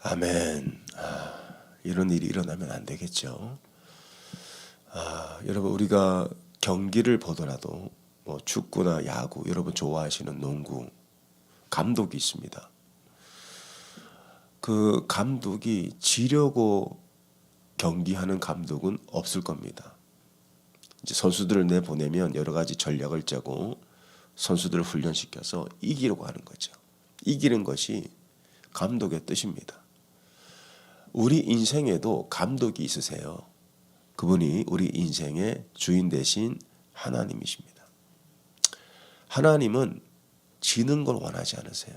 아멘. 이런 일이 일어나면 안 되겠죠. 여러분 우리가 경기를 보더라도 뭐 축구나 야구, 여러분 좋아하시는 농구 감독이 있습니다. 그 감독이 지려고 경기하는 감독은 없을 겁니다. 이제 선수들을 내보내면 여러 가지 전략을 짜고 선수들을 훈련시켜서 이기려고 하는 거죠. 이기는 것이 감독의 뜻입니다. 우리 인생에도 감독이 있으세요. 그분이 우리 인생의 주인 되신 하나님이십니다. 하나님은 지는 걸 원하지 않으세요.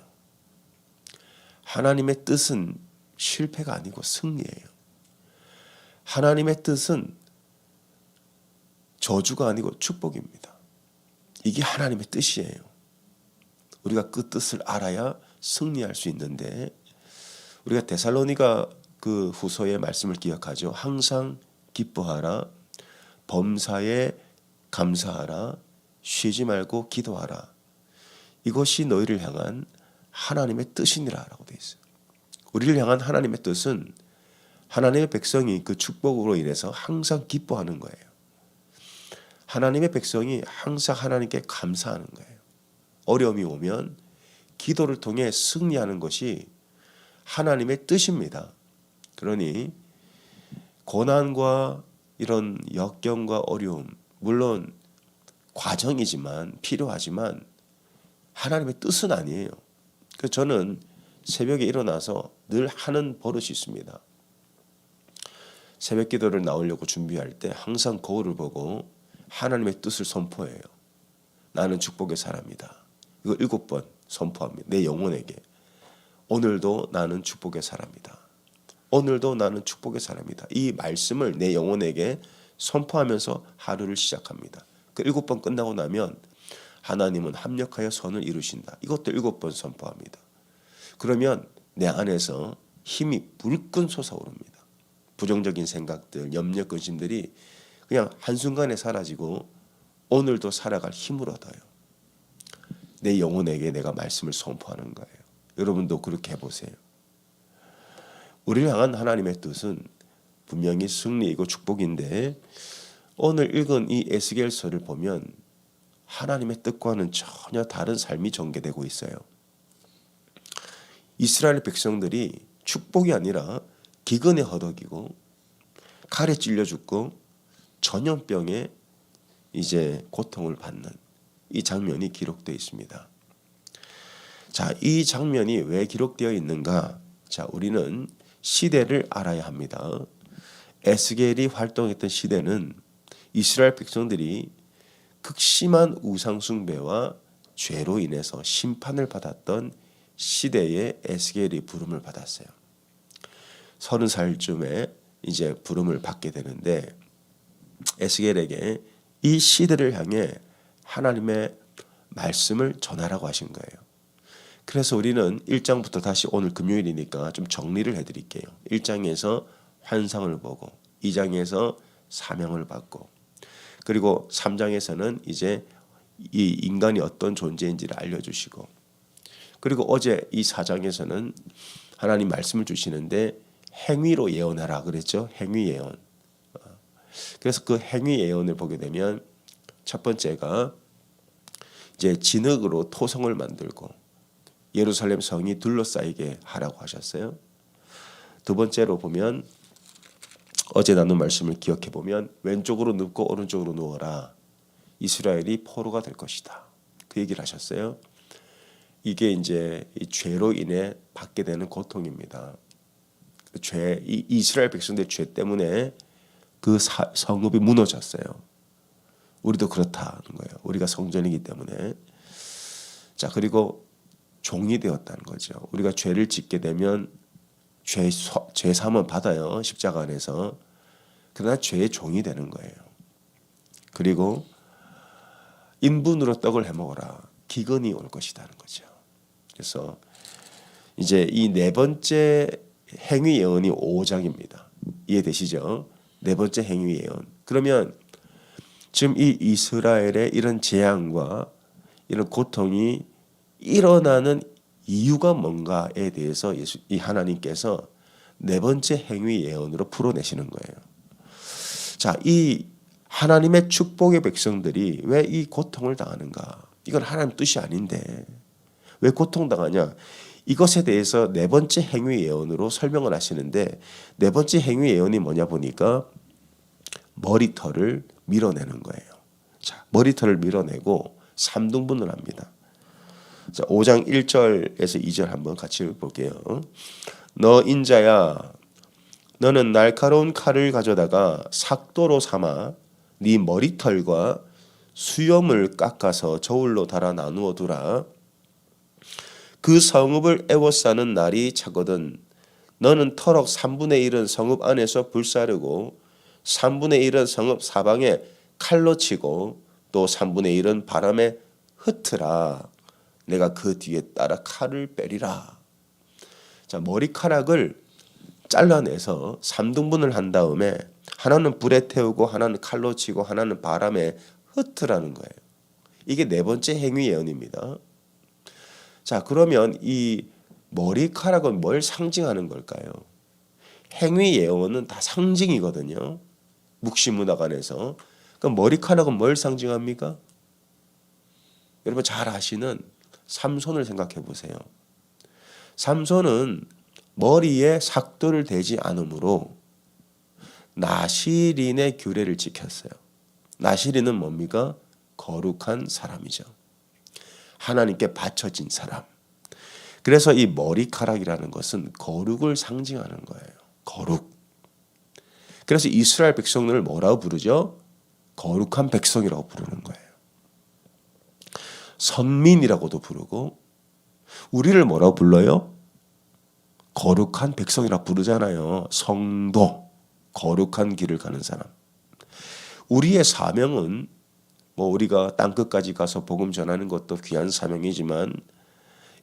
하나님의 뜻은 실패가 아니고 승리예요. 하나님의 뜻은 저주가 아니고 축복입니다. 이게 하나님의 뜻이에요. 우리가 그 뜻을 알아야 승리할 수 있는데, 우리가 데살로니가 그 후서의 말씀을 기억하죠. 항상 기뻐하라, 범사에 감사하라, 쉬지 말고 기도하라. 이것이 너희를 향한 하나님의 뜻이니라 라고 되어 있어요. 우리를 향한 하나님의 뜻은 하나님의 백성이 그 축복으로 인해서 항상 기뻐하는 거예요. 하나님의 백성이 항상 하나님께 감사하는 거예요. 어려움이 오면 기도를 통해 승리하는 것이 하나님의 뜻입니다. 그러니 고난과 이런 역경과 어려움, 물론 과정이지만 필요하지만 하나님의 뜻은 아니에요. 그래서 저는 새벽에 일어나서 늘 하는 버릇이 있습니다. 새벽 기도를 나오려고 준비할 때 항상 거울을 보고 하나님의 뜻을 선포해요. 나는 축복의 사람이다. 이거 7번 선포합니다. 내 영혼에게. 오늘도 나는 축복의 사람이다. 오늘도 나는 축복의 사람이다. 이 말씀을 내 영혼에게 선포하면서 하루를 시작합니다. 그 7번 끝나고 나면 하나님은 합력하여 선을 이루신다. 이것도 7번 선포합니다. 그러면 내 안에서 힘이 불끈 솟아오릅니다. 부정적인 생각들, 염려, 근심들이 그냥 한순간에 사라지고 오늘도 살아갈 힘을 얻어요. 내 영혼에게 내가 말씀을 선포하는 거예요. 여러분도 그렇게 해보세요. 우리를 향한 하나님의 뜻은 분명히 승리이고 축복인데, 오늘 읽은 이 에스겔서를 보면 하나님의 뜻과는 전혀 다른 삶이 전개되고 있어요. 이스라엘 백성들이 축복이 아니라 기근에 허덕이고 칼에 찔려 죽고 전염병에 이제 고통을 받는 이 장면이 기록되어 있습니다. 자, 이 장면이 왜 기록되어 있는가? 자, 우리는 시대를 알아야 합니다. 에스겔이 활동했던 시대는 이스라엘 백성들이 극심한 우상 숭배와 죄로 인해서 심판을 받았던 시대에 에스겔이 부름을 받았어요. 30살쯤에 이제 부름을 받게 되는데, 에스겔에게 이 시대를 향해 하나님의 말씀을 전하라고 하신 거예요. 그래서 우리는 1장부터 다시, 오늘 금요일이니까 좀 정리를 해드릴게요. 1장에서 환상을 보고, 2장에서 사명을 받고, 그리고 3장에서는 이제 이 인간이 어떤 존재인지를 알려주시고, 그리고 어제 이 4장에서는 하나님 말씀을 주시는데 행위로 예언하라 그랬죠. 행위 예언. 그래서 그 행위 예언을 보게 되면 첫 번째가 이제 진흙으로 토성을 만들고 예루살렘 성이 둘러싸이게 하라고 하셨어요. 두 번째로 보면 어제 나눈 말씀을 기억해 보면 왼쪽으로 눕고 오른쪽으로 누워라. 이스라엘이 포로가 될 것이다. 그 얘기를 하셨어요. 이게 이제 이 죄로 인해 받게 되는 고통입니다. 이 이스라엘 백성들의 죄 때문에 그 성읍이 무너졌어요. 우리도 그렇다는 거예요. 우리가 성전이기 때문에. 자, 그리고 종이 되었다는 거죠. 우리가 죄를 짓게 되면 죄 사함은 받아요. 십자가 안에서. 그러나 죄의 종이 되는 거예요. 그리고 인분으로 떡을 해먹어라. 기근이 올 것이라는 거죠. 그래서 이제 이 네 번째 행위 예언이 5장입니다. 이해되시죠? 네 번째 행위 예언. 그러면 지금 이 이스라엘의 이런 재앙과 이런 고통이 일어나는 이유가 뭔가에 대해서 이 하나님께서 네 번째 행위 예언으로 풀어내시는 거예요. 자, 이 하나님의 축복의 백성들이 왜 이 고통을 당하는가? 이건 하나님 뜻이 아닌데 왜 고통당하냐? 이것에 대해서 네 번째 행위 예언으로 설명을 하시는데 네 번째 행위 예언이 뭐냐 보니까 머리털을 밀어내는 거예요. 자, 머리털을 밀어내고 3등분을 합니다. 자, 5장 1절에서 2절 한번 같이 볼게요. 너 인자야, 너는 날카로운 칼을 가져다가 삭도로 삼아 네 머리털과 수염을 깎아서 저울로 달아 나누어 두라. 그 성읍을 애워싸는 날이 차거든 너는 터럭 3분의 1은 성읍 안에서 불사르고 3분의 1은 성읍 사방에 칼로 치고 또 3분의 1은 바람에 흩으라. 내가 그 뒤에 따라 칼을 빼리라. 자, 머리카락을 잘라내서 3등분을 한 다음에 하나는 불에 태우고 하나는 칼로 치고 하나는 바람에 흩으라는 거예요. 이게 네 번째 행위 예언입니다. 자, 그러면 이 머리카락은 뭘 상징하는 걸까요? 행위 예언은 다 상징이거든요. 묵시문화관에서. 그럼 머리카락은 뭘 상징합니까? 여러분 잘 아시는 삼손을 생각해 보세요. 삼손은 머리에 삭도를 대지 않으므로 나시린의 규례를 지켰어요. 나시린은 뭡니까? 거룩한 사람이죠. 하나님께 바쳐진 사람. 그래서 이 머리카락이라는 것은 거룩을 상징하는 거예요. 거룩. 그래서 이스라엘 백성들을 뭐라고 부르죠? 거룩한 백성이라고 부르는 거예요. 선민이라고도 부르고 우리를 뭐라고 불러요? 거룩한 백성이라고 부르잖아요. 성도, 거룩한 길을 가는 사람. 우리의 사명은 뭐 우리가 땅끝까지 가서 복음 전하는 것도 귀한 사명이지만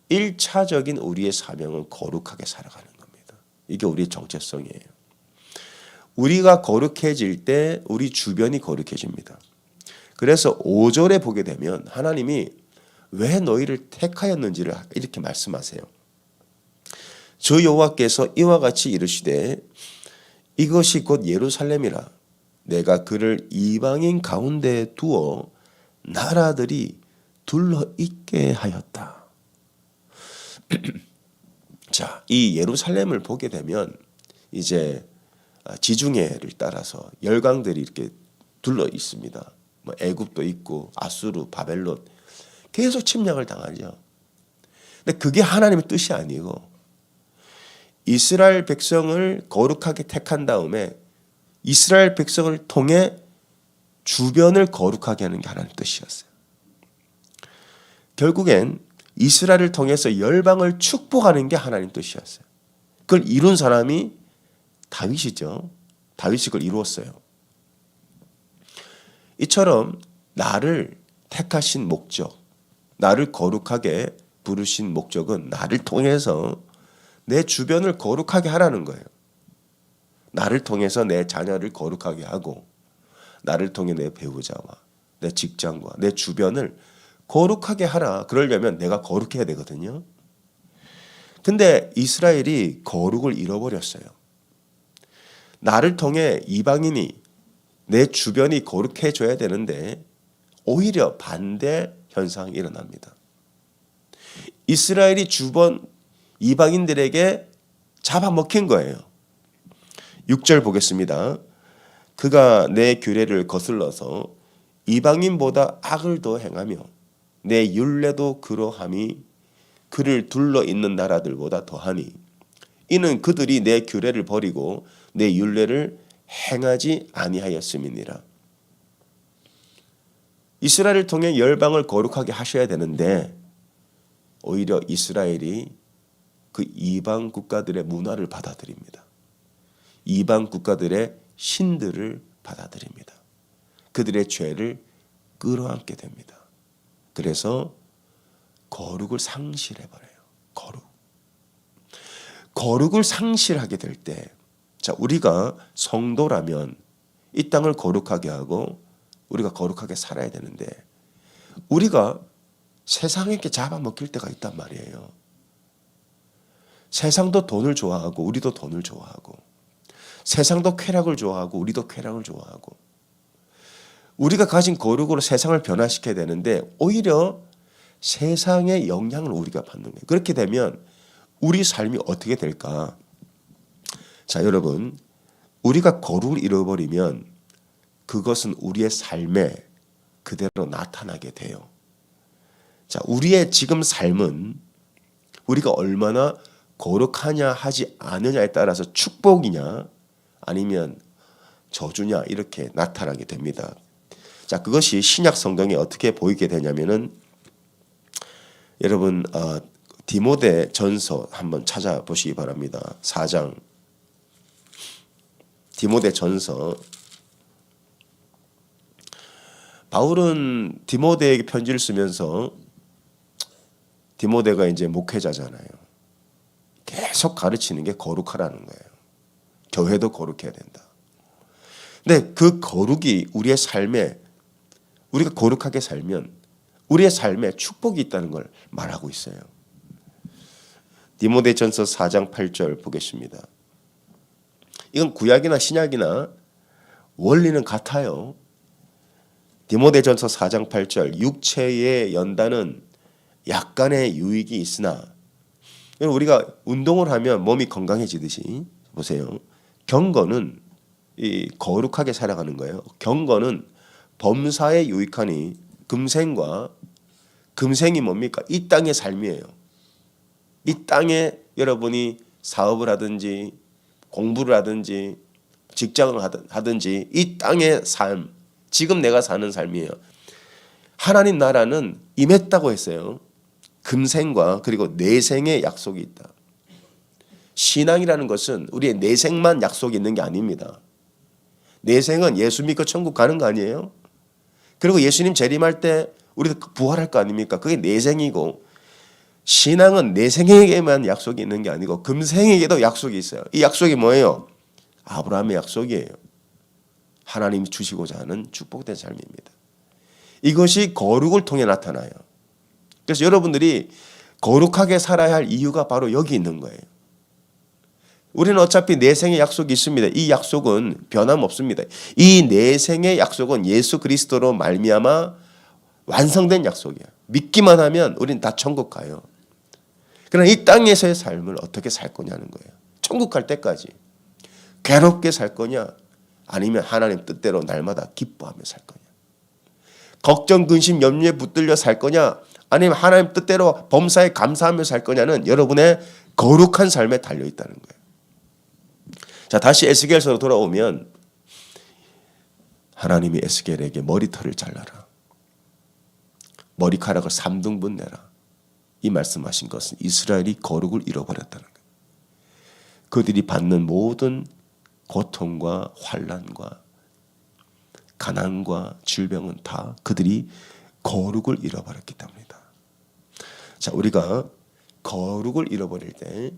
1차적인 우리의 사명은 거룩하게 살아가는 겁니다. 이게 우리의 정체성이에요. 우리가 거룩해질 때 우리 주변이 거룩해집니다. 그래서 5절에 보게 되면 하나님이 왜 너희를 택하였는지를 이렇게 말씀하세요. 주 여호와께서 이와 같이 이르시되 이것이 곧 예루살렘이라. 내가 그를 이방인 가운데에 두어 나라들이 둘러 있게 하였다. 자, 이 예루살렘을 보게 되면 이제 지중해를 따라서 열강들이 이렇게 둘러 있습니다. 뭐 애굽도 있고 아수르, 바벨론 계속 침략을 당하죠. 근데 그게 하나님의 뜻이 아니고 이스라엘 백성을 거룩하게 택한 다음에 이스라엘 백성을 통해 주변을 거룩하게 하는 게 하나님의 뜻이었어요. 결국엔 이스라엘을 통해서 열방을 축복하는 게 하나님 뜻이었어요. 그걸 이룬 사람이 다윗이죠. 다윗이 그걸 이루었어요. 이처럼 나를 택하신 목적, 나를 거룩하게 부르신 목적은 나를 통해서 내 주변을 거룩하게 하라는 거예요. 나를 통해서 내 자녀를 거룩하게 하고 나를 통해 내 배우자와 내 직장과 내 주변을 거룩하게 하라. 그러려면 내가 거룩해야 되거든요. 근데 이스라엘이 거룩을 잃어버렸어요. 나를 통해 이방인이 내 주변이 거룩해져야 되는데 오히려 반대 현상이 일어납니다. 이스라엘이 주변 이방인들에게 잡아먹힌 거예요. 6절 보겠습니다. 그가 내 규례를 거슬러서 이방인보다 악을 더 행하며 내 율례도 그러함이 그를 둘러 있는 나라들보다 더하니 이는 그들이 내 규례를 버리고 내 율례를 행하지 아니하였음이니라. 이스라엘을 통해 열방을 거룩하게 하셔야 되는데 오히려 이스라엘이 그 이방 국가들의 문화를 받아들입니다. 이방 국가들의 신들을 받아들입니다. 그들의 죄를 끌어안게 됩니다. 그래서 거룩을 상실해버려요. 거룩을 상실하게 될 때, 자, 우리가 성도라면 이 땅을 거룩하게 하고 우리가 거룩하게 살아야 되는데 우리가 세상에게 잡아먹힐 때가 있단 말이에요. 세상도 돈을 좋아하고 우리도 돈을 좋아하고, 세상도 쾌락을 좋아하고 우리도 쾌락을 좋아하고, 우리가 가진 거룩으로 세상을 변화시켜야 되는데 오히려 세상의 영향을 우리가 받는 거예요. 그렇게 되면 우리 삶이 어떻게 될까? 자, 여러분, 우리가 거룩을 잃어버리면 그것은 우리의 삶에 그대로 나타나게 돼요. 자, 우리의 지금 삶은 우리가 얼마나 거룩하냐 하지 않느냐에 따라서 축복이냐 아니면 저주냐 이렇게 나타나게 됩니다. 자, 그것이 신약 성경에 어떻게 보이게 되냐면은 여러분 디모데 전서 한번 찾아보시기 바랍니다. 4장 디모데 전서. 바울은 디모데에게 편지를 쓰면서 디모데가 이제 목회자잖아요. 계속 가르치는 게 거룩하라는 거예요. 교회도 거룩해야 된다. 근데 그 거룩이 우리의 삶에 우리가 거룩하게 살면 우리의 삶에 축복이 있다는 걸 말하고 있어요. 디모데전서 4장 8절 보겠습니다. 이건 구약이나 신약이나 원리는 같아요. 디모데전서 4장 8절 육체의 연단은 약간의 유익이 있으나, 우리가 운동을 하면 몸이 건강해지듯이 보세요. 경건은 이 거룩하게 살아가는 거예요. 경건은 범사에 유익하니 금생이 뭡니까? 이 땅의 삶이에요. 이 땅에 여러분이 사업을 하든지 공부를 하든지 직장을 하든지 이 땅의 삶, 지금 내가 사는 삶이에요. 하나님 나라는 임했다고 했어요. 금생과 그리고 내생의 약속이 있다. 신앙이라는 것은 우리의 내생만 약속이 있는 게 아닙니다. 내생은 예수 믿고 천국 가는 거 아니에요? 그리고 예수님 재림할 때 우리도 부활할 거 아닙니까? 그게 내생이고, 신앙은 내생에게만 약속이 있는 게 아니고 금생에게도 약속이 있어요. 이 약속이 뭐예요? 아브라함의 약속이에요. 하나님이 주시고자 하는 축복된 삶입니다. 이것이 거룩을 통해 나타나요. 그래서 여러분들이 거룩하게 살아야 할 이유가 바로 여기 있는 거예요. 우리는 어차피 내생의 약속이 있습니다. 이 약속은 변함없습니다. 이 내생의 약속은 예수 그리스도로 말미암아 완성된 약속이에요. 믿기만 하면 우리는 다 천국 가요. 그러나 이 땅에서의 삶을 어떻게 살 거냐는 거예요. 천국 갈 때까지 괴롭게 살 거냐 아니면 하나님 뜻대로 날마다 기뻐하며 살 거냐. 걱정, 근심, 염려에 붙들려 살 거냐 아니면 하나님 뜻대로 범사에 감사하며 살 거냐는 여러분의 거룩한 삶에 달려있다는 거예요. 자, 다시 에스겔서로 돌아오면 하나님이 에스겔에게 머리털을 잘라라. 머리카락을 3등분 내라. 이 말씀하신 것은 이스라엘이 거룩을 잃어버렸다는 거예요. 그들이 받는 모든 고통과 환난과 가난과 질병은 다 그들이 거룩을 잃어버렸기 때문이다. 자, 우리가 거룩을 잃어버릴 때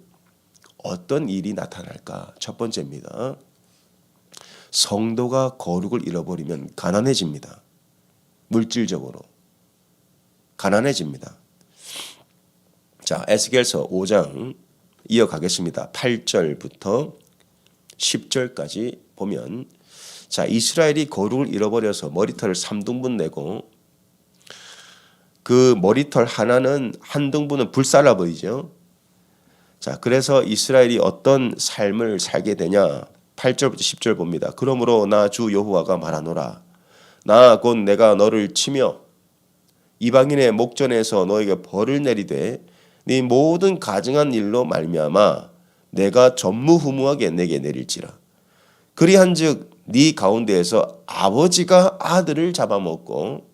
어떤 일이 나타날까? 첫 번째입니다. 성도가 거룩을 잃어버리면 가난해집니다. 물질적으로 가난해집니다. 자, 에스겔서 5장 이어가겠습니다. 8절부터 10절까지 보면, 자, 이스라엘이 거룩을 잃어버려서 머리털을 3등분 내고 그 머리털 하나는 한 등분은 불살라 버리죠. 자, 그래서 이스라엘이 어떤 삶을 살게 되냐? 8절부터 10절 봅니다. 그러므로 나 주 여호와가 말하노라. 나 곧 내가 너를 치며 이방인의 목전에서 너에게 벌을 내리되 네 모든 가증한 일로 말미암아 내가 전무후무하게 내게 내릴지라. 그리한즉 네 가운데에서 아버지가 아들을 잡아먹고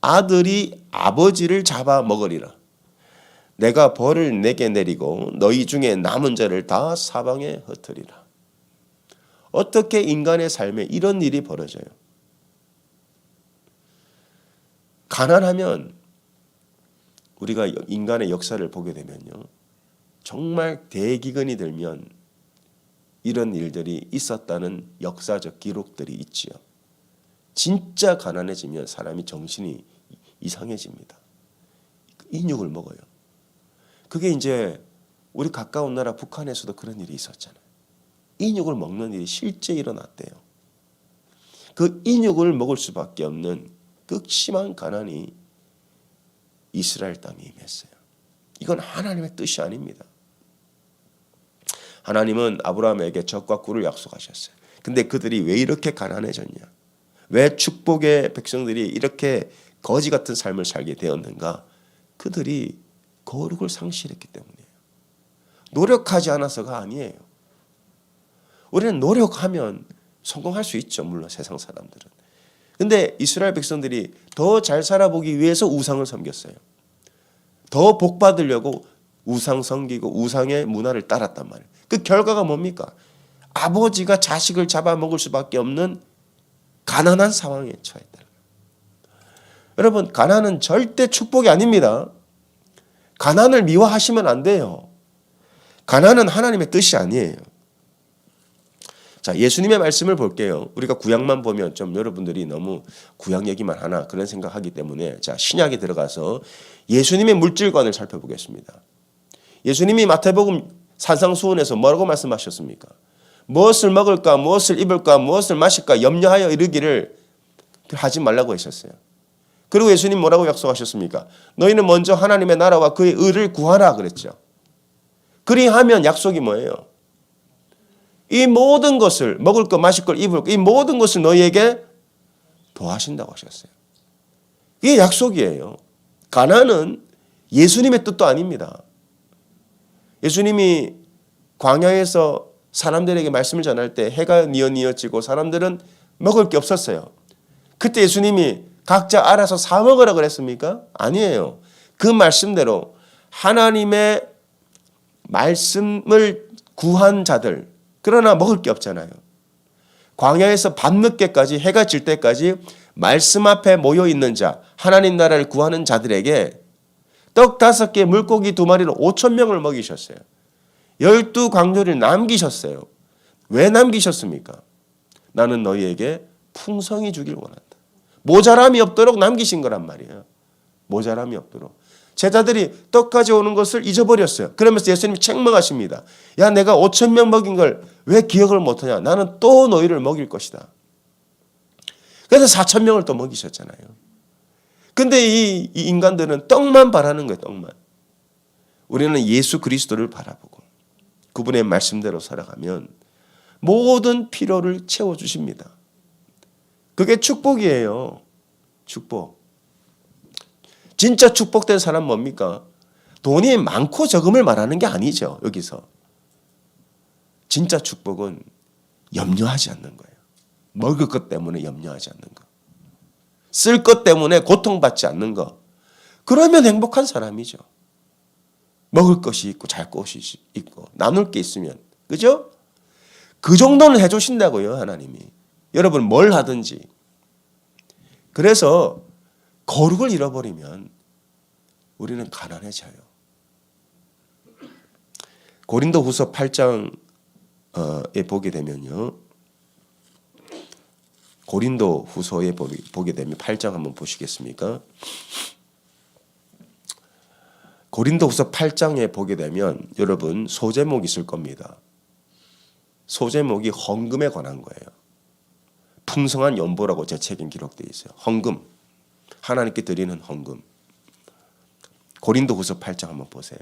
아들이 아버지를 잡아먹으리라. 내가 벌을 내게 내리고 너희 중에 남은 자를 다 사방에 흩으리라. 어떻게 인간의 삶에 이런 일이 벌어져요? 가난하면 우리가 인간의 역사를 보게 되면요, 정말 대기근이 들면 이런 일들이 있었다는 역사적 기록들이 있지요. 진짜 가난해지면 사람이 정신이 이상해집니다. 인육을 먹어요. 그게 이제 우리 가까운 나라 북한에서도 그런 일이 있었잖아요. 인육을 먹는 일이 실제 일어났대요. 그 인육을 먹을 수밖에 없는 극심한 가난이 이스라엘 땅에 임했어요. 이건 하나님의 뜻이 아닙니다. 하나님은 아브라함에게 젖과 꿀을 약속하셨어요. 근데 그들이 왜 이렇게 가난해졌냐? 왜 축복의 백성들이 이렇게 거지 같은 삶을 살게 되었는가? 그들이 거룩을 상실했기 때문이에요. 노력하지 않아서가 아니에요. 우리는 노력하면 성공할 수 있죠. 물론 세상 사람들은. 근데 이스라엘 백성들이 더 잘 살아보기 위해서 우상을 섬겼어요. 더 복 받으려고 우상 섬기고 우상의 문화를 따랐단 말이에요. 그 결과가 뭡니까? 아버지가 자식을 잡아먹을 수밖에 없는 가난한 상황에 처했다. 여러분, 가난은 절대 축복이 아닙니다. 가난을 미워하시면 안 돼요. 가난은 하나님의 뜻이 아니에요. 자, 예수님의 말씀을 볼게요. 우리가 구약만 보면 좀 여러분들이 너무 구약 얘기만 하나 그런 생각하기 때문에 자, 신약에 들어가서 예수님의 물질관을 살펴보겠습니다. 예수님이 마태복음 산상수훈에서 뭐라고 말씀하셨습니까? 무엇을 먹을까, 무엇을 입을까, 무엇을 마실까 염려하여 이르기를 하지 말라고 하셨어요. 그리고 예수님 뭐라고 약속하셨습니까? 너희는 먼저 하나님의 나라와 그의 의를 구하라 그랬죠. 그리하면 약속이 뭐예요? 이 모든 것을 먹을 것, 마실 것, 입을 것, 이 모든 것을 너희에게 도하신다고 하셨어요. 이게 약속이에요. 가난은 예수님의 뜻도 아닙니다. 예수님이 광야에서 사람들에게 말씀을 전할 때 해가 뉘어지고 사람들은 먹을 게 없었어요. 그때 예수님이 각자 알아서 사 먹으라 그랬습니까? 아니에요. 그 말씀대로 하나님의 말씀을 구한 자들, 그러나 먹을 게 없잖아요. 광야에서 밤늦게까지 해가 질 때까지 말씀 앞에 모여 있는 자, 하나님 나라를 구하는 자들에게 떡 5개, 물고기 2마리로 5,000명을 먹이셨어요. 12광조를 남기셨어요. 왜 남기셨습니까? 나는 너희에게 풍성히 주길 원한다. 모자람이 없도록 남기신 거란 말이에요. 모자람이 없도록. 제자들이 떡 가져오는 것을 잊어버렸어요. 그러면서 예수님이 책망하십니다. 야, 내가 5,000명 먹인 걸 왜 기억을 못하냐? 나는 또 너희를 먹일 것이다. 그래서 4,000명을 또 먹이셨잖아요. 근데 이 인간들은 떡만 바라는 거예요. 떡만. 우리는 예수 그리스도를 바라보고 그분의 말씀대로 살아가면 모든 필요를 채워주십니다. 그게 축복이에요. 축복. 진짜 축복된 사람 뭡니까? 돈이 많고 적음을 말하는 게 아니죠. 여기서. 진짜 축복은 염려하지 않는 거예요. 먹을 것 때문에 염려하지 않는 거. 쓸 것 때문에 고통받지 않는 거. 그러면 행복한 사람이죠. 먹을 것이 있고 잘 것이 있고 나눌 게 있으면. 그죠? 그 정도는 해주신다고요. 하나님이. 여러분 뭘 하든지. 그래서 거룩을 잃어버리면 우리는 가난해져요. 고린도후서 8장에 보게 되면요. 고린도후서에 보게 되면 8장 한번 보시겠습니까? 고린도후서 8장에 보게 되면 여러분 소제목이 있을 겁니다. 소제목이 헌금에 관한 거예요. 풍성한 연보라고 제 책에 기록되어 있어요. 헌금. 하나님께 드리는 헌금. 고린도후서 8장 한번 보세요.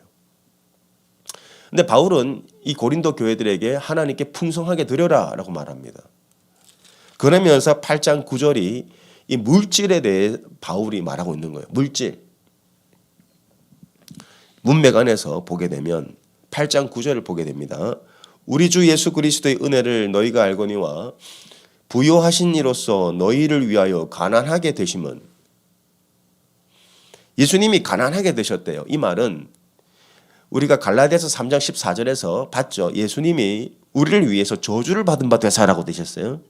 근데 바울은 이 고린도 교회들에게 하나님께 풍성하게 드려라라고 말합니다. 그러면서 8장 9절이 이 물질에 대해 바울이 말하고 있는 거예요. 물질. 문맥 안에서 보게 되면 8장 9절을 보게 됩니다. 우리 주 예수 그리스도의 은혜를 너희가 알거니와 부요하신 이로써 너희를 위하여 가난하게 되심은 예수님이 가난하게 되셨대요. 이 말은 우리가 갈라디아서 3장 14절에서 봤죠. 예수님이 우리를 위해서 저주를 받은 바 되사라고 되셨어요.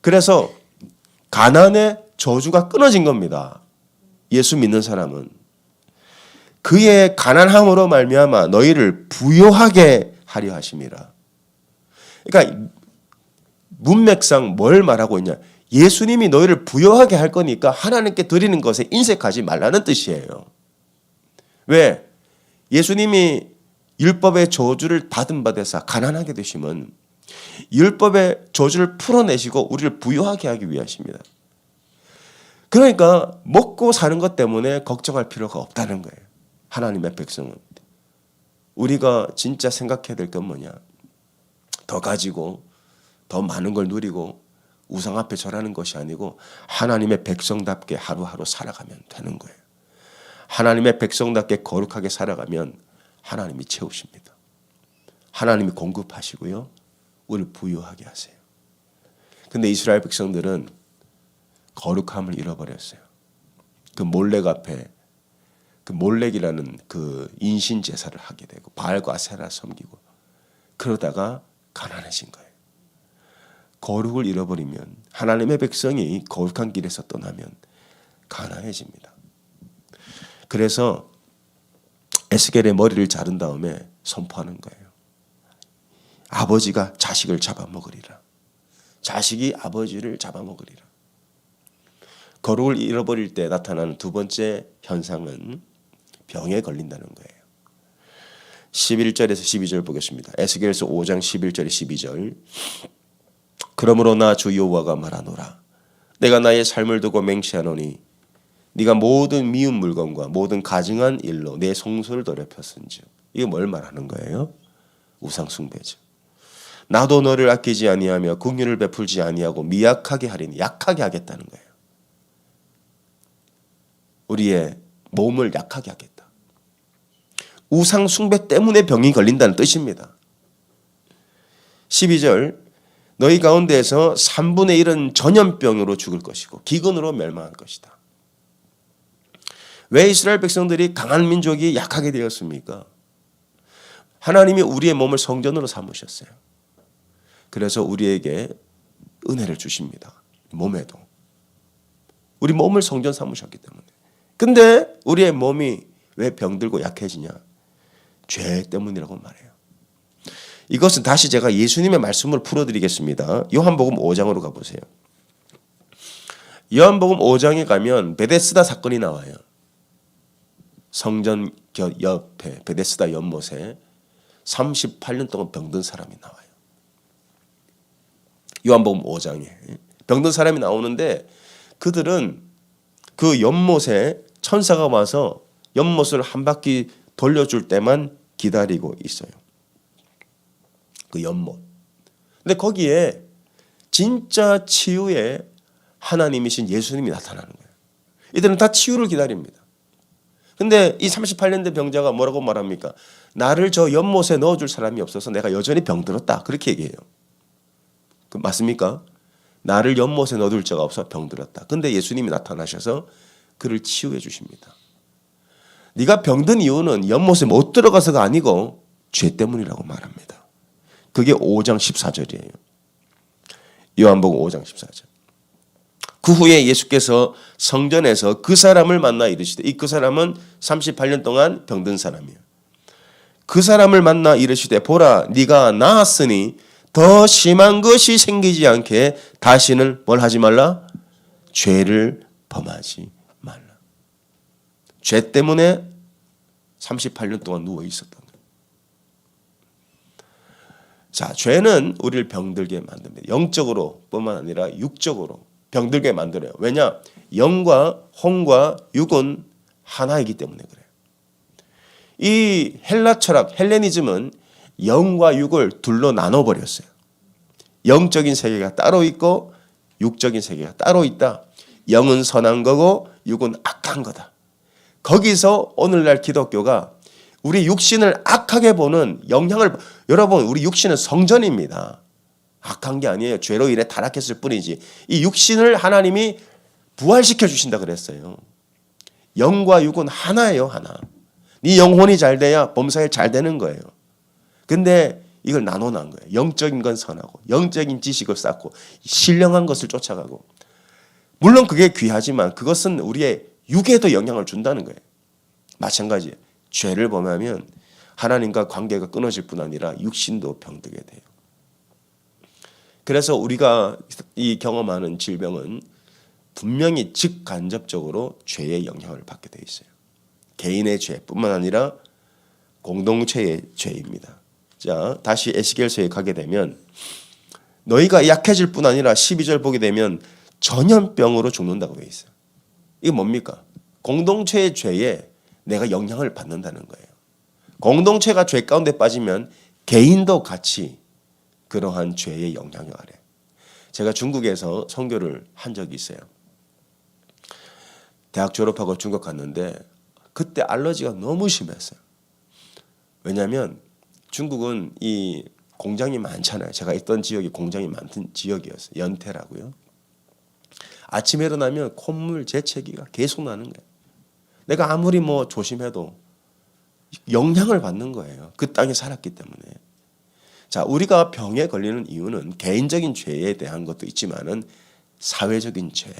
그래서 가난의 저주가 끊어진 겁니다. 예수 믿는 사람은. 그의 가난함으로 말미암아 너희를 부요하게 하려 하심이라. 그러니까 문맥상 뭘 말하고 있냐. 예수님이 너희를 부요하게 할 거니까 하나님께 드리는 것에 인색하지 말라는 뜻이에요. 왜? 예수님이 율법의 저주를 받은 바 되사 가난하게 되심은 율법의 저주를 풀어내시고 우리를 부유하게 하기 위하십니다. 그러니까 먹고 사는 것 때문에 걱정할 필요가 없다는 거예요. 하나님의 백성은. 우리가 진짜 생각해야 될 건 뭐냐? 더 가지고 더 많은 걸 누리고 우상 앞에 절하는 것이 아니고 하나님의 백성답게 하루하루 살아가면 되는 거예요. 하나님의 백성답게 거룩하게 살아가면 하나님이 채우십니다. 하나님이 공급하시고요. 우리를 부유하게 하세요. 근데 이스라엘 백성들은 거룩함을 잃어버렸어요. 그 몰렉 앞에 그 몰렉이라는 그 인신 제사를 하게 되고 바알과 아세라 섬기고 그러다가 가난해진 거예요. 거룩을 잃어버리면 하나님의 백성이 거룩한 길에서 떠나면 가난해집니다. 그래서 에스겔의 머리를 자른 다음에 선포하는 거예요. 아버지가 자식을 잡아먹으리라. 자식이 아버지를 잡아먹으리라. 거룩을 잃어버릴 때 나타나는 두 번째 현상은 병에 걸린다는 거예요. 11절에서 12절 보겠습니다. 에스겔서 5장 11절에 12절. 그러므로 나 주 여호와가 말하노라. 내가 나의 삶을 두고 맹세하노니 네가 모든 미운 물건과 모든 가증한 일로 내 송소를 더럽혔은즉. 이게 뭘 말하는 거예요? 우상 숭배죠. 나도 너를 아끼지 아니하며 긍휼을 베풀지 아니하고 미약하게 하리니 약하게 하겠다는 거예요. 우리의 몸을 약하게 하겠다. 우상 숭배 때문에 병이 걸린다는 뜻입니다. 12절 너희 가운데에서 3분의 1은 전염병으로 죽을 것이고 기근으로 멸망할 것이다. 왜 이스라엘 백성들이 강한 민족이 약하게 되었습니까? 하나님이 우리의 몸을 성전으로 삼으셨어요. 그래서 우리에게 은혜를 주십니다. 몸에도. 우리 몸을 성전 삼으셨기 때문에. 근데 우리의 몸이 왜 병들고 약해지냐? 죄 때문이라고 말해요. 이것은 다시 제가 예수님의 말씀을 풀어드리겠습니다. 요한복음 5장으로 가보세요. 요한복음 5장에 가면 베데스다 사건이 나와요. 성전 옆에 베데스다 연못에 38년 동안 병든 사람이 나와요. 요한복음 5장에 병든 사람이 나오는데 그들은 그 연못에 천사가 와서 연못을 한 바퀴 돌려줄 때만 기다리고 있어요. 그 연못. 근데 거기에 진짜 치유의 하나님이신 예수님이 나타나는 거예요. 이들은 다 치유를 기다립니다. 근데 이 38년 된 병자가 뭐라고 말합니까? 나를 저 연못에 넣어줄 사람이 없어서 내가 여전히 병들었다. 그렇게 얘기해요. 맞습니까? 나를 연못에 넣어둘 자가 없어 병들었다. 근데 예수님이 나타나셔서 그를 치유해 주십니다. 네가 병든 이유는 연못에 못 들어가서가 아니고 죄 때문이라고 말합니다. 그게 5장 14절이에요. 요한복음 5장 14절. 그 후에 예수께서 성전에서 그 사람을 만나 이르시되 이 그 사람은 38년 동안 병든 사람이에요. 그 사람을 만나 이르시되 보라 네가 나았으니 더 심한 것이 생기지 않게 다시는 뭘 하지 말라? 죄를 범하지 말라. 죄 때문에 38년 동안 누워 있었던 거예요. 자, 죄는 우리를 병들게 만듭니다. 영적으로 뿐만 아니라 육적으로 병들게 만들어요. 왜냐? 영과 혼과 육은 하나이기 때문에 그래요. 이 헬라 철학, 헬레니즘은 영과 육을 둘로 나눠버렸어요. 영적인 세계가 따로 있고 육적인 세계가 따로 있다. 영은 선한 거고 육은 악한 거다. 거기서 오늘날 기독교가 우리 육신을 악하게 보는 영향을, 여러분 우리 육신은 성전입니다. 악한 게 아니에요. 죄로 인해 타락했을 뿐이지. 이 육신을 하나님이 부활시켜 주신다 그랬어요. 영과 육은 하나예요. 하나. 네 영혼이 잘 돼야 범사에 잘 되는 거예요. 근데 이걸 나눠놓은 거예요. 영적인 건 선하고 영적인 지식을 쌓고 신령한 것을 쫓아가고, 물론 그게 귀하지만 그것은 우리의 육에도 영향을 준다는 거예요. 마찬가지예요. 죄를 범하면 하나님과 관계가 끊어질 뿐 아니라 육신도 병들게 돼요. 그래서 우리가 이 경험하는 질병은 분명히 직간접적으로 죄의 영향을 받게 돼 있어요. 개인의 죄뿐만 아니라 공동체의 죄입니다. 자, 다시 에스겔서에 가게 되면 너희가 약해질 뿐 아니라 12절 보게 되면 전염병으로 죽는다고 되어 있어요. 이게 뭡니까? 공동체의 죄에 내가 영향을 받는다는 거예요. 공동체가 죄 가운데 빠지면 개인도 같이 그러한 죄의 영향 아래. 제가 중국에서 선교를 한 적이 있어요. 대학 졸업하고 중국 갔는데 그때 알러지가 너무 심했어요. 왜냐하면 중국은 이 공장이 많잖아요. 제가 있던 지역이 공장이 많던 지역이었어요. 연태라고요. 아침에 일어나면 콧물 재채기가 계속 나는 거예요. 내가 아무리 뭐 조심해도 영향을 받는 거예요. 그 땅에 살았기 때문에. 자, 우리가 병에 걸리는 이유는 개인적인 죄에 대한 것도 있지만은 사회적인 죄,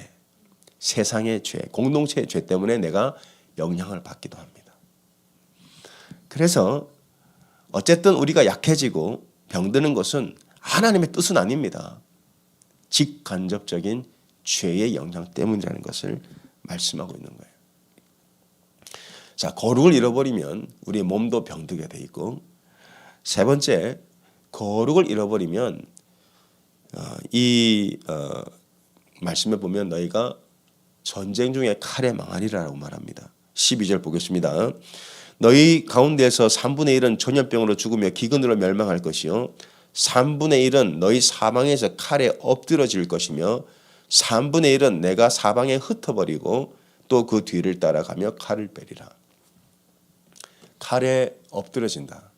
세상의 죄, 공동체의 죄 때문에 내가 영향을 받기도 합니다. 그래서 어쨌든 우리가 약해지고 병드는 것은 하나님의 뜻은 아닙니다. 직간접적인 죄의 영향 때문이라는 것을 말씀하고 있는 거예요. 자, 거룩을 잃어버리면 우리의 몸도 병들게 돼 있고, 세 번째, 거룩을 잃어버리면 말씀에 보면 너희가 전쟁 중에 칼에 망하리라고 말합니다. 12절 보겠습니다. 너희 가운데서 3분의 1은 전염병으로 죽으며 기근으로 멸망할 것이요 3분의 1은 너희 사방에서 칼에 엎드러질 것이며 3분의 1은 내가 사방에 흩어버리고 또 그 뒤를 따라가며 칼을 빼리라. 칼에 엎드러진다.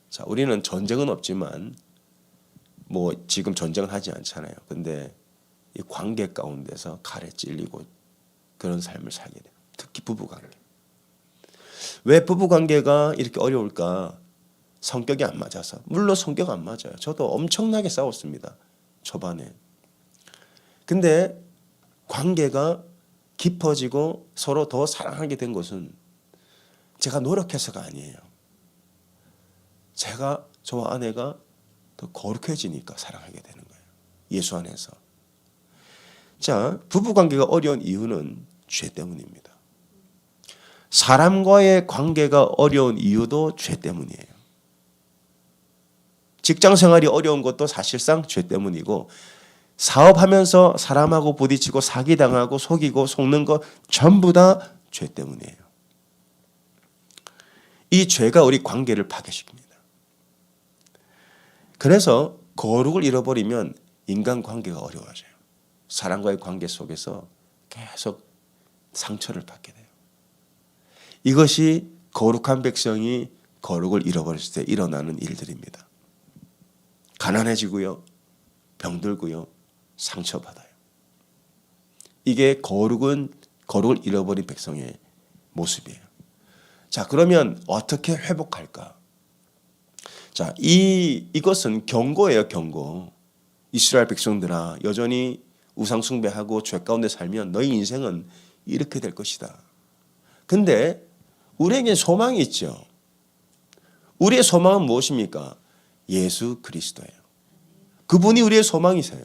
자, 우리는 전쟁은 없지만 뭐 지금 전쟁은 하지 않잖아요. 근데 이 관계 가운데서 칼에 찔리고 그런 삶을 살게 돼요. 특히 부부관계. 왜 부부관계가 이렇게 어려울까? 성격이 안 맞아서. 물론 성격 안 맞아요. 저도 엄청나게 싸웠습니다. 초반에. 근데 관계가 깊어지고 서로 더 사랑하게 된 것은 제가 노력해서가 아니에요. 저와 아내가 더 거룩해지니까 사랑하게 되는 거예요. 예수 안에서. 자, 부부관계가 어려운 이유는 죄 때문입니다. 사람과의 관계가 어려운 이유도 죄 때문이에요. 직장 생활이 어려운 것도 사실상 죄 때문이고, 사업하면서 사람하고 부딪히고 사기당하고 속이고 속는 것 전부 다 죄 때문이에요. 이 죄가 우리 관계를 파괴시킵니다. 그래서 거룩을 잃어버리면 인간관계가 어려워져요. 사람과의 관계 속에서 계속 상처를 받게 돼요. 이것이 거룩한 백성이 거룩을 잃어버렸을 때 일어나는 일들입니다. 가난해지고요. 병들고요. 상처받아요. 이게 거룩을 잃어버린 백성의 모습이에요. 자, 그러면 어떻게 회복할까? 자, 이것은 경고예요, 경고. 이스라엘 백성들아, 여전히 우상 숭배하고 죄 가운데 살면 너희 인생은 이렇게 될 것이다. 근데 우리에게 소망이 있죠. 우리의 소망은 무엇입니까? 예수 그리스도예요. 그분이 우리의 소망이세요.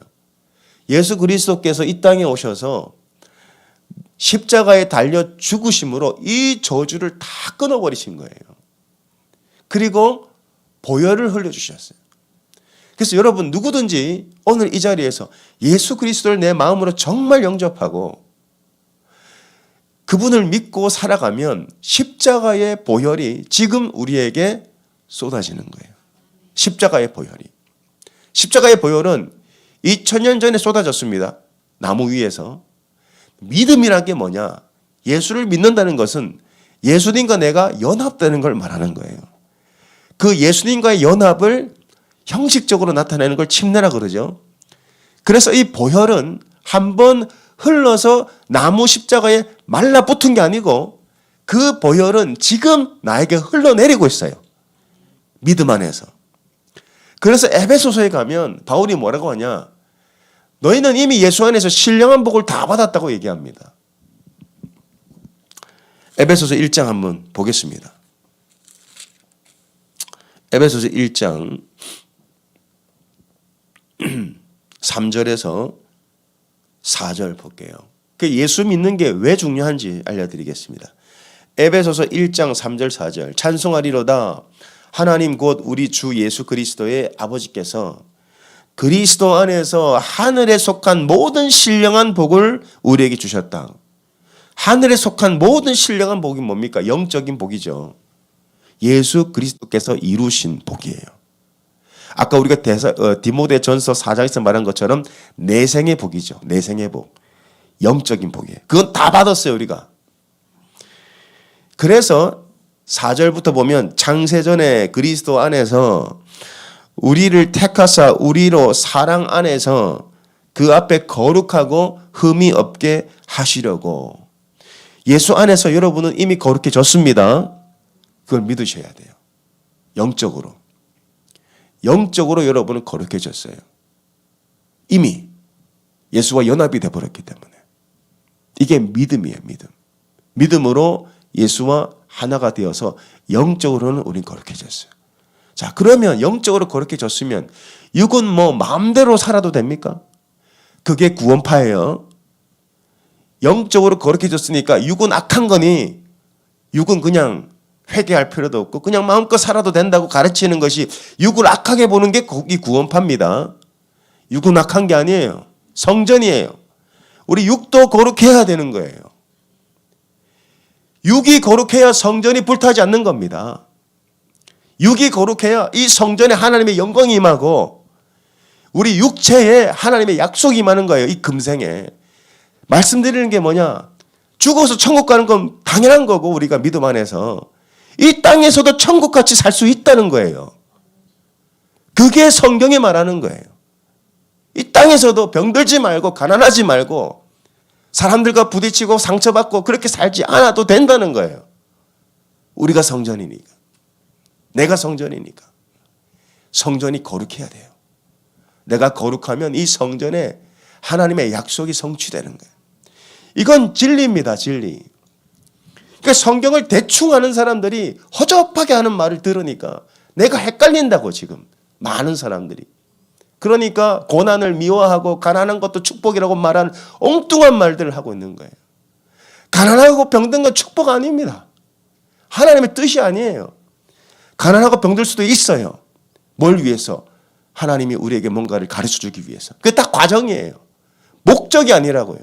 예수 그리스도께서 이 땅에 오셔서 십자가에 달려 죽으심으로 이 저주를 다 끊어버리신 거예요. 그리고 보혈을 흘려주셨어요. 그래서 여러분 누구든지 오늘 이 자리에서 예수 그리스도를 내 마음으로 정말 영접하고 그분을 믿고 살아가면 십자가의 보혈이 지금 우리에게 쏟아지는 거예요. 십자가의 보혈이. 십자가의 보혈은 2000년 전에 쏟아졌습니다. 나무 위에서. 믿음이란 게 뭐냐? 예수를 믿는다는 것은 예수님과 내가 연합되는 걸 말하는 거예요. 그 예수님과의 연합을 형식적으로 나타내는 걸 침례라 그러죠. 그래서 이 보혈은 한번 흘러서 나무 십자가에 말라붙은 게 아니고 그 보혈은 지금 나에게 흘러내리고 있어요. 믿음 안에서. 그래서 에베소서에 가면 바울이 뭐라고 하냐? 너희는 이미 예수 안에서 신령한 복을 다 받았다고 얘기합니다. 에베소서 1장 한번 보겠습니다. 에베소서 1장 3절에서 4절 볼게요. 예수 믿는 게 왜 중요한지 알려드리겠습니다. 에베소서 1장 3절 4절 찬송하리로다 하나님 곧 우리 주 예수 그리스도의 아버지께서 그리스도 안에서 하늘에 속한 모든 신령한 복을 우리에게 주셨다. 하늘에 속한 모든 신령한 복이 뭡니까? 영적인 복이죠. 예수 그리스도께서 이루신 복이에요. 아까 우리가 디모데전서 4장에서 말한 것처럼 내생의 복이죠. 내생의 복. 영적인 복이에요. 그건 다 받았어요, 우리가. 그래서 4절부터 보면 창세전에 그리스도 안에서 우리를 택하사 우리로 사랑 안에서 그 앞에 거룩하고 흠이 없게 하시려고. 예수 안에서 여러분은 이미 거룩해졌습니다. 그걸 믿으셔야 돼요. 영적으로. 영적으로 여러분은 거룩해졌어요. 이미 예수와 연합이 되어버렸기 때문에. 이게 믿음이에요. 믿음. 믿음으로 예수와 하나가 되어서 영적으로는 우린 거룩해졌어요. 자, 그러면 영적으로 거룩해졌으면 육은 뭐 마음대로 살아도 됩니까? 그게 구원파예요. 영적으로 거룩해졌으니까 육은 악한 거니 육은 그냥 회개할 필요도 없고 그냥 마음껏 살아도 된다고 가르치는 것이 육을 악하게 보는 게 이 구원파입니다. 육은 악한 게 아니에요. 성전이에요. 우리 육도 거룩해야 되는 거예요. 육이 거룩해야 성전이 불타지 않는 겁니다. 육이 거룩해야 이 성전에 하나님의 영광이 임하고 우리 육체에 하나님의 약속이 임하는 거예요. 이 금생에. 말씀드리는 게 뭐냐? 죽어서 천국 가는 건 당연한 거고 우리가 믿음 안에서 이 땅에서도 천국같이 살 수 있다는 거예요. 그게 성경이 말하는 거예요. 이 땅에서도 병들지 말고 가난하지 말고 사람들과 부딪히고 상처받고 그렇게 살지 않아도 된다는 거예요. 우리가 성전이니까. 내가 성전이니까. 성전이 거룩해야 돼요. 내가 거룩하면 이 성전에 하나님의 약속이 성취되는 거예요. 이건 진리입니다. 진리. 그러니까 성경을 대충 하는 사람들이 허접하게 하는 말을 들으니까 내가 헷갈린다고 지금 많은 사람들이. 그러니까 고난을 미워하고 가난한 것도 축복이라고 말하는 엉뚱한 말들을 하고 있는 거예요. 가난하고 병든 건 축복 아닙니다. 하나님의 뜻이 아니에요. 가난하고 병들 수도 있어요. 뭘 위해서? 하나님이 우리에게 뭔가를 가르쳐주기 위해서. 그게 딱 과정이에요. 목적이 아니라고요.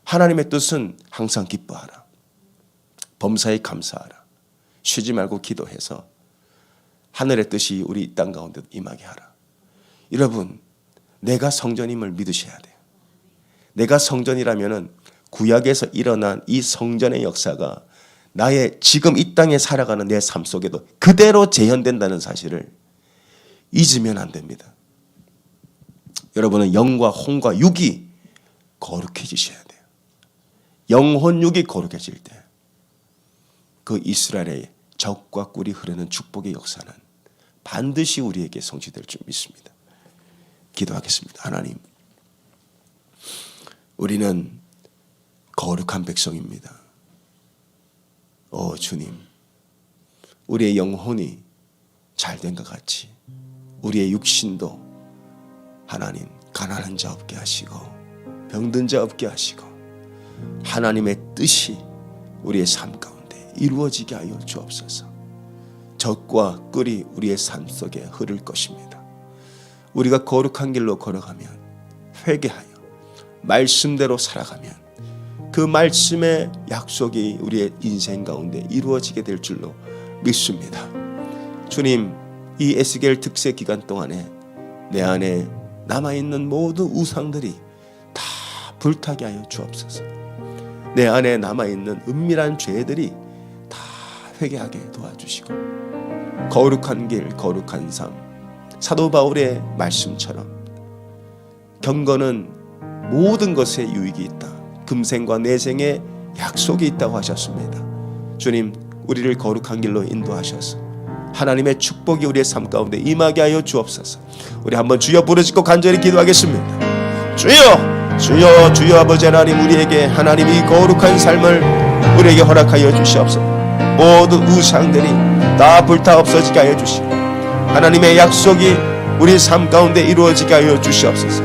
하나님의 뜻은 항상 기뻐하라. 범사에 감사하라. 쉬지 말고 기도해서 하늘의 뜻이 우리 이 땅 가운데 임하게 하라. 여러분, 내가 성전임을 믿으셔야 돼요. 내가 성전이라면은 구약에서 일어난 이 성전의 역사가 나의 지금 이 땅에 살아가는 내 삶 속에도 그대로 재현된다는 사실을 잊으면 안 됩니다. 여러분은 영과 혼과 육이 거룩해지셔야 돼요. 영혼 육이 거룩해질 때 그 이스라엘의 적과 꿀이 흐르는 축복의 역사는 반드시 우리에게 성취될 줄 믿습니다. 기도하겠습니다. 하나님, 우리는 거룩한 백성입니다. 오 주님, 우리의 영혼이 잘된 것 같이 우리의 육신도 하나님 가난한 자 없게 하시고 병든 자 없게 하시고 하나님의 뜻이 우리의 삶 가운데 이루어지게 하여 주옵소서. 적과 꿀이 우리의 삶 속에 흐를 것입니다. 우리가 거룩한 길로 걸어가면 회개하여 말씀대로 살아가면 그 말씀의 약속이 우리의 인생 가운데 이루어지게 될 줄로 믿습니다. 주님, 이 에스겔 특세 기간 동안에 내 안에 남아있는 모든 우상들이 다 불타게 하여 주옵소서. 내 안에 남아있는 은밀한 죄들이 다 회개하게 도와주시고 거룩한 길, 거룩한 삶, 사도 바울의 말씀처럼 경건은 모든 것에 유익이 있다. 금생과 내생에 약속이 있다고 하셨습니다. 주님, 우리를 거룩한 길로 인도하셔서 하나님의 축복이 우리의 삶 가운데 임하게 하여 주옵소서. 우리 한번 주여 부르짖고 간절히 기도하겠습니다. 주여, 주여, 주여 아버지 하나님, 우리에게 하나님이 거룩한 삶을 우리에게 허락하여 주시옵소서. 모든 우상들이 다 불타 없어지게 하여 주시고 하나님의 약속이 우리 삶 가운데 이루어지게 하여 주시옵소서.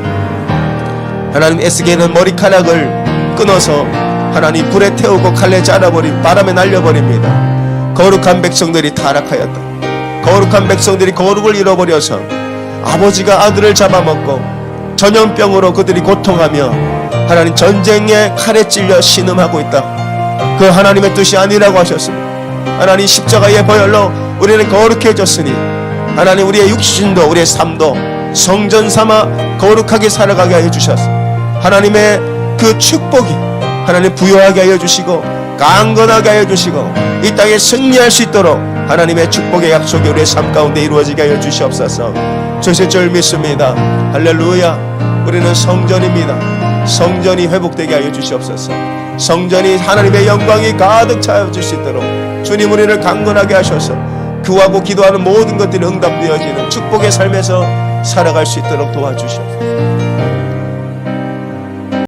하나님, 에스겔은 머리카락을 끊어서 하나님 불에 태우고 칼에 잘라버리고 바람에 날려버립니다. 거룩한 백성들이 타락하였다. 거룩한 백성들이 거룩을 잃어버려서 아버지가 아들을 잡아먹고 전염병으로 그들이 고통하며 하나님 전쟁의 칼에 찔려 신음하고 있다. 그 하나님의 뜻이 아니라고 하셨습니다. 하나님 십자가의 보혈로 우리는 거룩해졌으니 하나님 우리의 육신도 우리의 삶도 성전 삼아 거룩하게 살아가게 하여 주셔서 하나님의 그 축복이 하나님 부여하게 하여 주시고 강건하게 하여 주시고 이 땅에 승리할 수 있도록 하나님의 축복의 약속이 우리의 삶 가운데 이루어지게 하여 주시옵소서. 주실 줄 믿습니다. 할렐루야. 우리는 성전입니다. 성전이 회복되게 하여 주시옵소서. 성전이 하나님의 영광이 가득 차여 줄 수 있도록 주님 우리를 강건하게 하셔서 구하고 기도하는 모든 것들이 응답되어지는 축복의 삶에서 살아갈 수 있도록 도와주시옵소서.